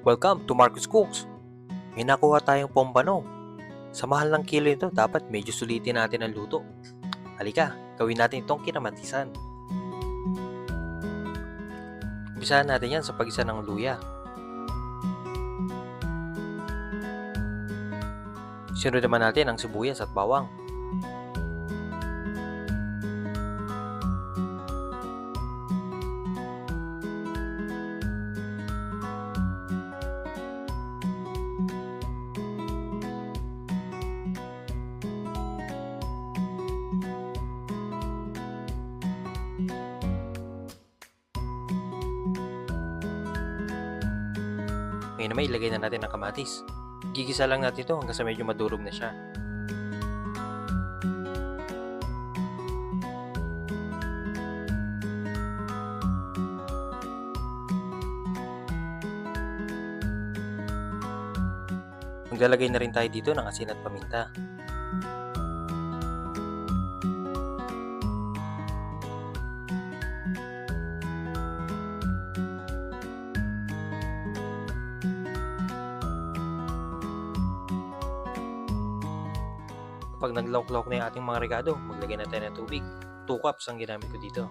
Welcome to Marcus Cooks. May nakuha tayong pompano. Sa mahal ng kilo nito, dapat medyo sulitin natin ang luto. Halika, gawin natin itong kinamatisan. Umpisahan natin yan sa pag-isa ng luya. Sunod naman natin ang sibuyas at bawang. Ngayon naman ilagay na natin ang kamatis. Gigisa lang natin ito hanggang sa medyo madurog na siya. Maglalagay na rin tayo dito ng asin at paminta. Kapag naglawak-lawak na yung ating mga rekado, maglagay na tayo ng tubig. 2 cups ang ginamit ko dito.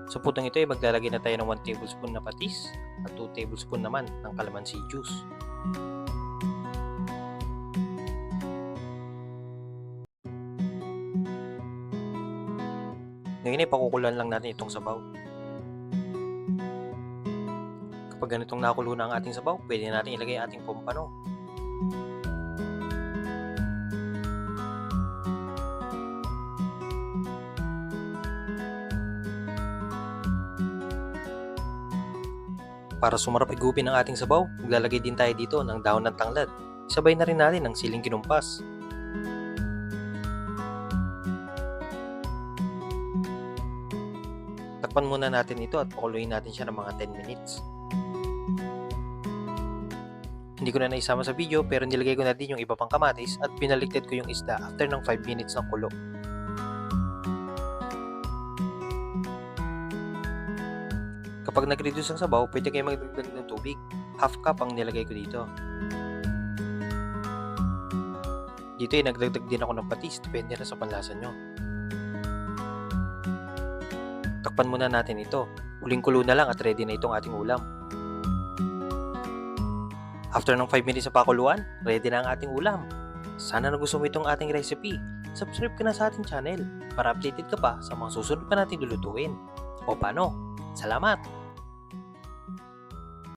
Sa putong ito ay maglalagay na tayo ng 1 tablespoon na patis at 2 tablespoon naman ng calamansi juice. Ngayon ay pakukulan lang natin itong sabaw. Kapag ganitong nakulo na ang ating sabaw, pwede natin ilagay ang ating pompano. Para sumarap igupin ang ating sabaw, maglalagay din tayo dito ng dahon ng tanglad. Sabay na rin natin ng siling kinumpas. Takpan muna natin ito at pakuluin natin siya ng mga 10 minutes. Hindi ko na naisama sa video pero nilagay ko na din yung iba pang kamatis at pinaliktad ko yung isda after ng 5 minutes ng kulo. Kapag nag-reduce ang sabaw, pwede kayo magdagdag ng tubig. Half cup ang nilagay ko dito. Dito ay nagdagdag din ako ng patis, depende na sa panlasa nyo. Takpan muna natin ito. Huling-kulo na lang at ready na itong ating ulam. After ng 5 minutes sa pakuluan, ready na ang ating ulam. Sana nagustuhan mo itong ating recipe. Subscribe ka na sa ating channel para updated ka pa sa mga susunod pa nating lulutuin. O paano? Salamat!